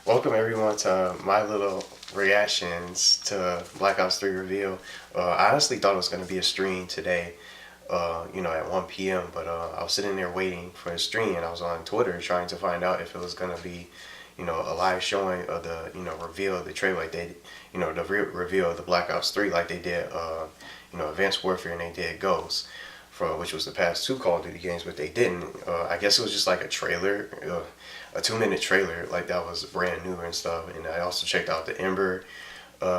Welcome everyone to my little reactions to Black Ops 3 reveal. I honestly thought it was going to be a stream today, at 1 p.m. But I was sitting there waiting for a stream, and I was on Twitter trying to find out if it was going to be, a live showing of the, reveal of the trailer like they, the reveal of the Black Ops 3 like they did, Advanced Warfare and they did Ghost. For which was the past two Call of Duty games, but they didn't. I guess it was just like a trailer, a 2 minute trailer, like that was brand new and stuff. And I also checked out the Ember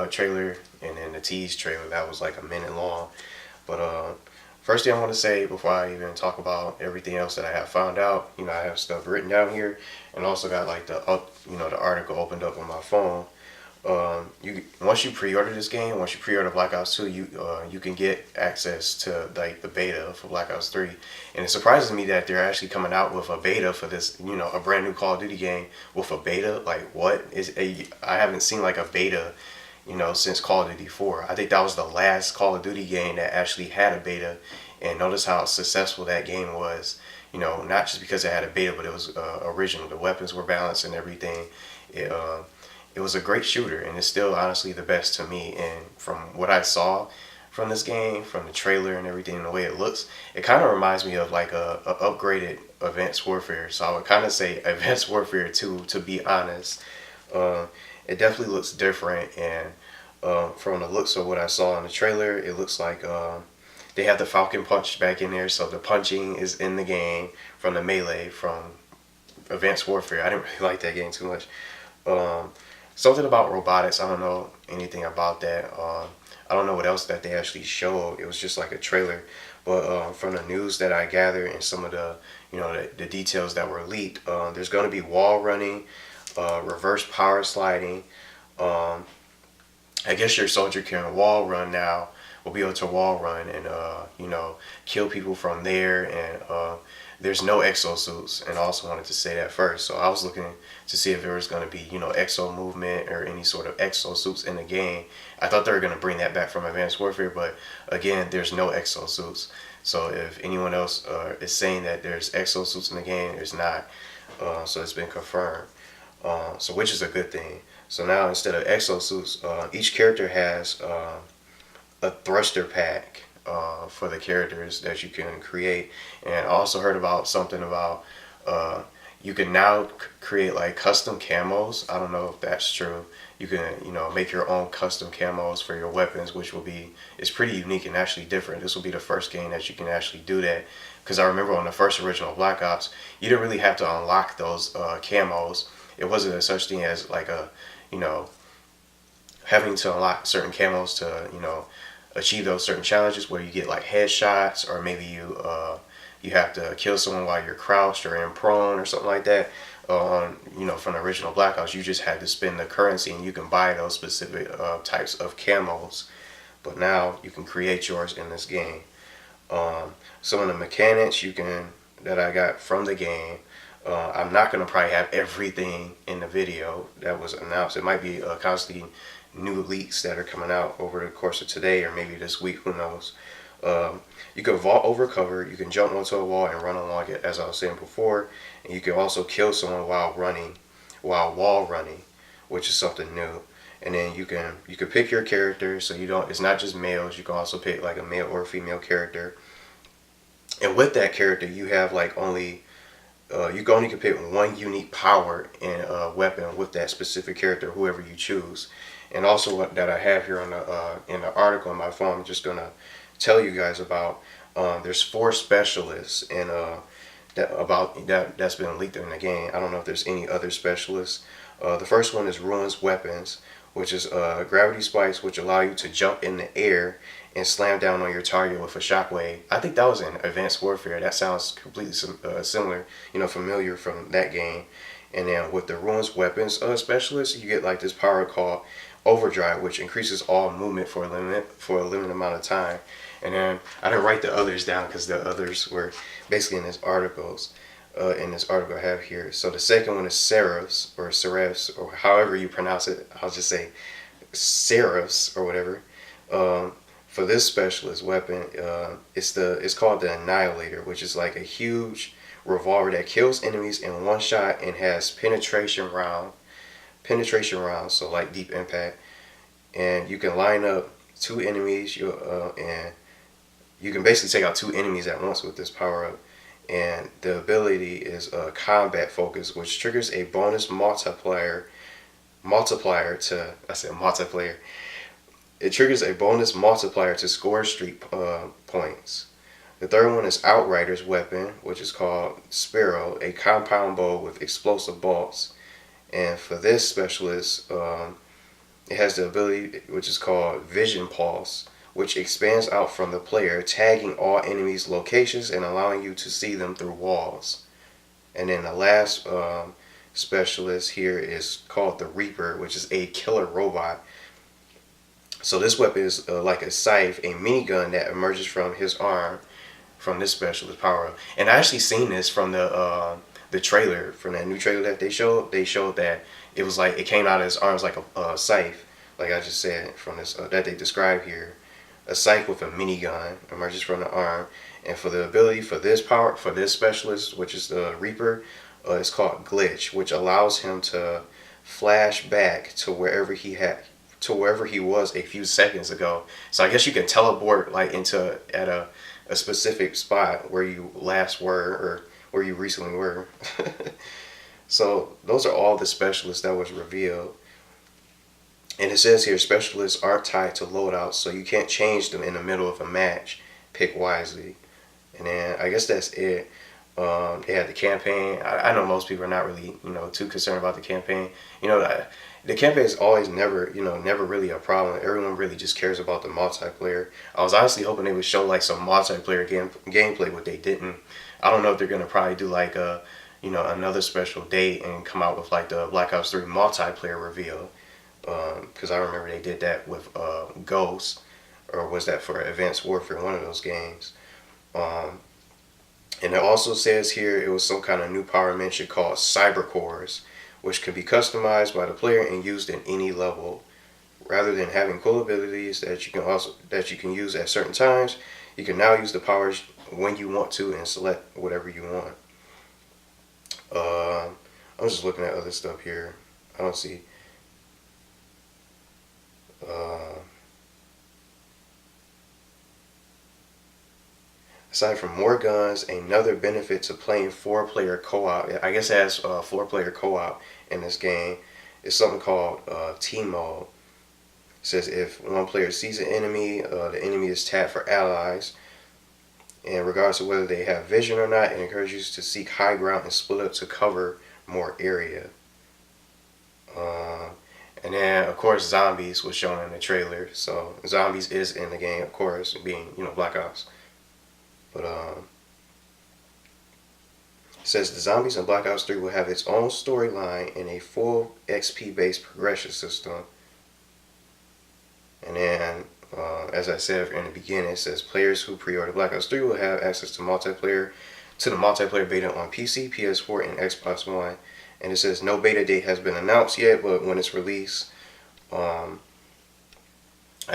trailer and then the Tease trailer that was like a minute long. But first thing I want to say before I even talk about everything else that I have found out, I have stuff written down here, and also got like the article opened up on my phone. You once you pre-order this game, once you pre-order Black Ops 2, you can get access to like the beta for Black Ops 3, and it surprises me that they're actually coming out with a beta for this, a brand new Call of Duty game with a beta. Like, what is a? I haven't seen like a beta, since Call of Duty 4. I think that was the last Call of Duty game that actually had a beta, and notice how successful that game was. Not just because it had a beta, but it was original. The weapons were balanced and everything. It, uh, it was a great shooter, and it's still honestly the best to me. And from what I saw from this game, from the trailer and everything, and the way it looks, it kind of reminds me of like a upgraded Advanced Warfare. So I would kind of say Advanced Warfare 2, to be honest. Uh, it definitely looks different, and from the looks of what I saw in the trailer, it looks like they have the Falcon Punch back in there, so the punching is in the game from the melee from Advanced Warfare. I didn't really like that game too much. Um, Something about robotics. I don't know anything about that. I don't know what else that they actually showed. It was just like a trailer. But from the news that I gathered and some of the, the details that were leaked, there's going to be wall running, reverse power sliding. Um, I guess your soldier can wall run now. Will be able to wall run and kill people from there. And there's no exosuits, and I also wanted to say that first. So I was looking to see if there was going to be exo movement or any sort of exosuits in the game. I thought they were going to bring that back from Advanced Warfare, but again, there's no exosuits. So if anyone else is saying that there's exosuits in the game, there's not. So it's been confirmed. So which is a good thing. So now instead of exosuits, each character has a thruster pack for the characters that you can create. And I also heard about something about you can now create like custom camos. I don't know if that's true. You can make your own custom camos for your weapons, which will be it's pretty unique and actually different. This will be the first game that you can actually do that. Because I remember on the first original Black Ops, you didn't really have to unlock those camos. It wasn't a such thing as like a you know having to unlock certain camos to achieve those certain challenges where you get like headshots, or maybe you have to kill someone while you're crouched or in prone or something like that. On from the original Black Ops, you just had to spend the currency and you can buy those specific types of camos. But now you can create yours in this game. Some of the mechanics that I got from the game. I'm not gonna probably have everything in the video that was announced. It might be constantly new leaks that are coming out over the course of today or maybe this week. Who knows? You can vault over cover. You can jump onto a wall and run along it, as I was saying before. And you can also kill someone while wall running, which is something new. And then you can pick your character, so you don't. It's not just males. You can also pick like a male or female character. And with that character, you have like only you can only pick one unique power and weapon with that specific character, whoever you choose. And also what that I have here on the in the article on my phone, I'm just gonna tell you guys about. There's 4 specialists, and that's been leaked in the game. I don't know if there's any other specialists. The first one is Ruins Weapons, which is gravity spikes, which allow you to jump in the air and slam down on your target with a shockwave. I think that was in Advanced Warfare. That sounds completely similar, familiar from that game. And then with the Ruins Weapons specialist, you get like this power called Overdrive, which increases all movement for a limited amount of time. And then I didn't write the others down because the others were basically in this articles. In this article I have here. So the second one is Seraphs, or however you pronounce it. I'll just say Seraphs or whatever. For this specialist weapon, it's called the Annihilator, which is like a huge revolver that kills enemies in one shot and has penetration round penetration rounds, so like deep impact, and you can line up two enemies. And you can basically take out two enemies at once with this power up. And the ability is combat focus, which triggers a bonus multiplier to I said multiplayer. It triggers a bonus multiplier to score streak points. The third one is Outrider's weapon, which is called Sparrow, a compound bow with explosive bolts. And for this specialist, it has the ability which is called Vision Pulse, which expands out from the player, tagging all enemies' locations and allowing you to see them through walls. And then the last specialist here is called the Reaper, which is a killer robot. So this weapon is like a scythe, a minigun that emerges from his arm from this specialist power up. And I actually seen this from the trailer, from that new trailer that they showed. They showed that it was like it came out of his arms like a scythe, like I just said from this that they describe here. A scythe with a minigun emerges from the arm. And for the ability for this specialist, which is the Reaper, it's called Glitch, which allows him to flash back to wherever he was a few seconds ago. So I guess you can teleport like into at a specific spot where you last were or where you recently were. So those are all the specialists that was revealed. And it says here specialists aren't tied to loadouts, so you can't change them in the middle of a match. Pick wisely. And then I guess that's it. They had the campaign. I know most people are not really, too concerned about the campaign. The campaign is always never really a problem. Everyone really just cares about the multiplayer. I was honestly hoping they would show like some multiplayer gameplay, but they didn't. I don't know if they're gonna probably do like another special date and come out with like the Black Ops 3 multiplayer reveal. Because I remember they did that with Ghost, or was that for Advanced Warfare, one of those games. And it also says here it was some kind of new power mention called Cyber Cores, which can be customized by the player and used in any level. Rather than having cool abilities that you can use at certain times, you can now use the powers when you want to and select whatever you want. I'm just looking at other stuff here. I don't see. Aside from more guns, another benefit to playing 4-player co-op, I guess it has 4-player co-op in this game, is something called team mode. It says if one player sees an enemy, the enemy is tapped for allies. And regardless of whether they have vision or not, it encourages you to seek high ground and split up to cover more area. And then, of course, zombies was shown in the trailer. So zombies is in the game, of course, being Black Ops. But it says the zombies in Black Ops 3 will have its own storyline and a full XP-based progression system. And then, as I said in the beginning, it says players who pre-order Black Ops 3 will have access to the multiplayer beta on PC, PS4, and Xbox One. And it says no beta date has been announced yet, but when it's released, I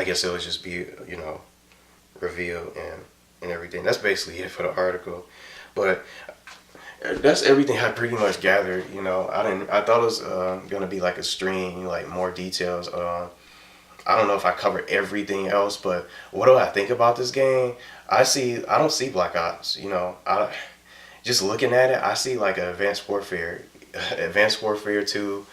guess it'll just be, revealed and everything. That's basically it for the article. But that's everything I pretty much gathered. I thought it was gonna be like a stream, like more details. I don't know if I covered everything else, but what do I think about this game? I don't see Black Ops. Just looking at it, I see like an Advanced Warfare 2.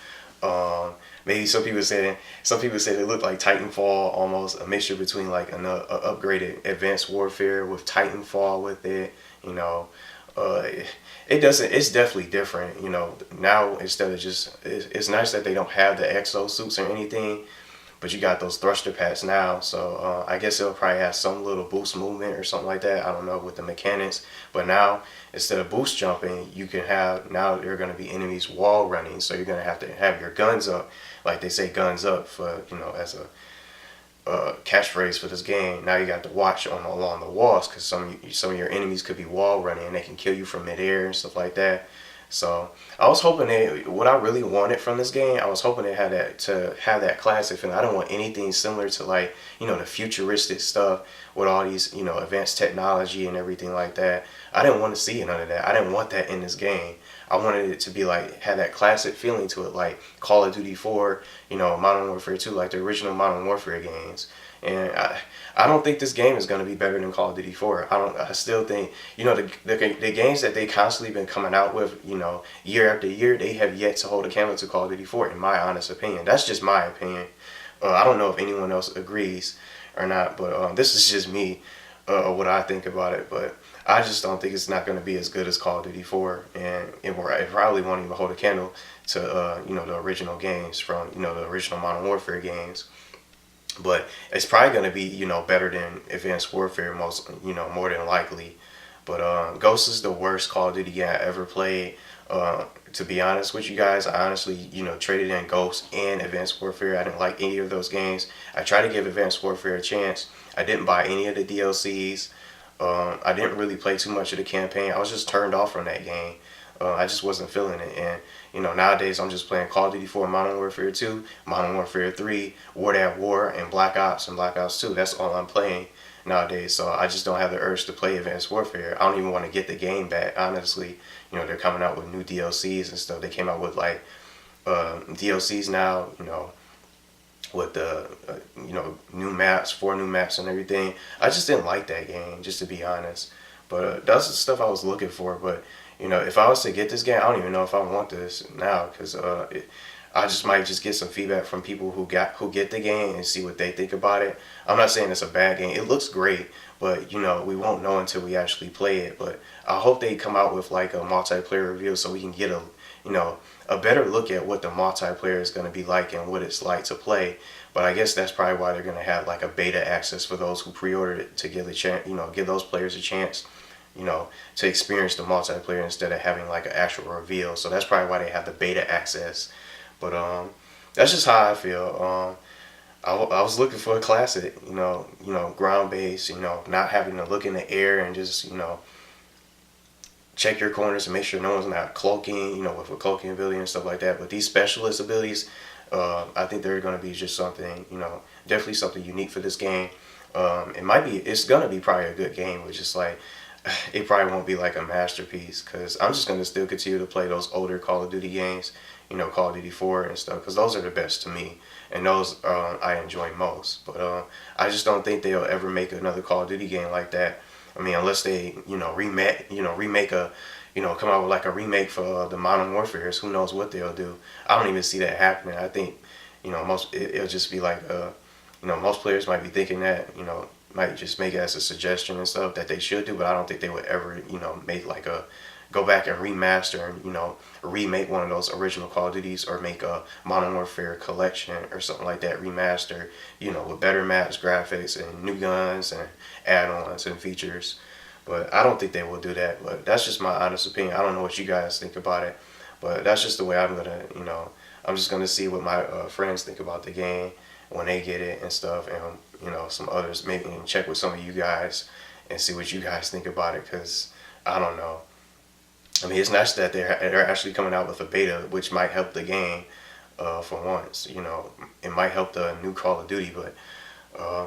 Maybe some people said it looked like Titanfall, almost a mixture between like an upgraded Advanced Warfare with Titanfall with it. It doesn't. It's definitely different. Now instead of just, it's nice that they don't have the exosuits or anything, but you got those thruster packs now. So I guess it'll probably have some little boost movement or something like that. I don't know with the mechanics, but now instead of boost jumping, now there are going to be enemies wall running. So you're going to have your guns up, like they say, guns up for as a catchphrase for this game. Now you got to watch along the walls because some of your enemies could be wall running and they can kill you from midair and stuff like that. So I was hoping what I really wanted from this game, I was hoping it had that classic feeling. I don't want anything similar to like the futuristic stuff with all these advanced technology and everything like that. I didn't want to see none of that. I didn't want that in this game. I wanted it to be like, had that classic feeling to it, like Call of Duty 4, you know, Modern Warfare 2, like the original Modern Warfare games. And I don't think this game is going to be better than Call of Duty 4. I still think, you know, the games that they constantly been coming out with, you know, year after year, they have yet to hold a candle to Call of Duty 4, in my honest opinion. That's just my opinion. I don't know if anyone else agrees or not, but this is just me, what I think about it. But I just don't think it's not going to be as good as Call of Duty 4, and it probably won't even hold a candle to you know, the original games from, you know, the original Modern Warfare games. But it's probably going to be, you know, better than Advanced Warfare, most, you know, more than likely. But Ghost is the worst Call of Duty game I ever played. To be honest with you guys, I honestly, you know, traded in Ghost and Advanced Warfare. I didn't like any of those games. I tried to give Advanced Warfare a chance. I didn't buy any of the DLCs. I didn't really play too much of the campaign. I was just turned off from that game. I just wasn't feeling it. And, you know, nowadays I'm just playing Call of Duty 4, Modern Warfare 2, Modern Warfare 3, War at War, and Black Ops and Black Ops 2. That's all I'm playing nowadays. So I just don't have the urge to play Advanced Warfare. I don't even want to get the game back, honestly. You know, they're coming out with new DLCs and stuff. They came out with, like, DLCs now, you know, with the, you know, new maps, 4 new maps and everything. I just didn't like that game, just to be honest. But that's the stuff I was looking for. But, you know, if I was to get this game, I don't even know if I want this now, because I just might just get some feedback from people who get the game and see what they think about it. I'm not saying it's a bad game. It looks great, but, you know, we won't know until we actually play it. But I hope they come out with like a multiplayer review so we can get a, you know, a better look at what the multiplayer is going to be like and what it's like to play. But I guess that's probably why they're going to have like a beta access for those who pre-ordered it, to give the chance, you know, give those players a chance, you know, to experience the multiplayer instead of having like an actual reveal. So that's probably why they have the beta access. But that's just how I feel. I was looking for a classic, you know, ground based, you know, not having to look in the air and just, you know, check your corners and make sure no one's not cloaking, you know, with a cloaking ability and stuff like that. But these specialist abilities, I think they're going to be just something, you know, definitely something unique for this game. It's going to be probably a good game, which is like, it probably won't be like a masterpiece, because I'm just going to still continue to play those older Call of Duty games, you know, Call of Duty 4 and stuff, because those are the best to me, and those I enjoy most. But I just don't think they'll ever make another Call of Duty game like that. I mean, unless they, you know, remake a, you know, come out with like a remake for the Modern Warfares. Who knows what they'll do? I don't even see that happening. I think, you know, it'll just be like, you know, most players might be thinking that, you know, might just make it as a suggestion and stuff that they should do, but I don't think they would ever, you know, make like go back and remaster and, you know, remake one of those original Call of Duties, or make a Modern Warfare collection or something like that, remaster, you know, with better maps, graphics, and new guns and add-ons and features. But I don't think they will do that. But that's just my honest opinion. I don't know what you guys think about it, but that's just the way I'm gonna, you know, I'm just gonna see what my friends think about the game when they get it and stuff, and, you know, some others, maybe, and check with some of you guys and see what you guys think about it, because I don't know. I mean, it's nice that they're actually coming out with a beta, which might help the game for once. You know, it might help the new Call of Duty, but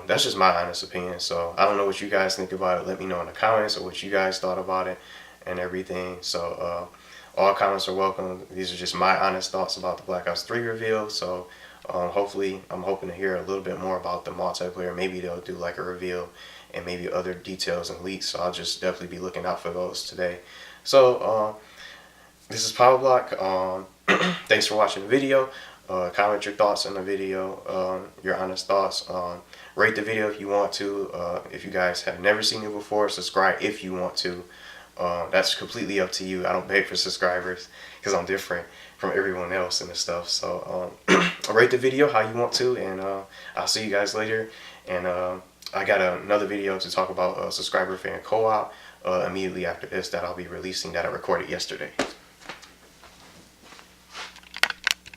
that's just my honest opinion. So I don't know what you guys think about it. Let me know in the comments, or what you guys thought about it and everything. So all comments are welcome. These are just my honest thoughts about the Black Ops 3 reveal. So hopefully, I'm hoping to hear a little bit more about the multiplayer. Maybe they'll do like a reveal and maybe other details and leaks. So I'll just definitely be looking out for those today. So this is Power Block. Thanks for watching the video. Comment your thoughts on the video, your honest thoughts. Rate the video if you want to. If you guys have never seen it before, subscribe if you want to. That's completely up to you. I don't beg for subscribers because I'm different from everyone else and stuff. So rate the video how you want to, and I'll see you guys later. And I got another video to talk about subscriber fan co-op immediately after this that I'll be releasing, that I recorded yesterday.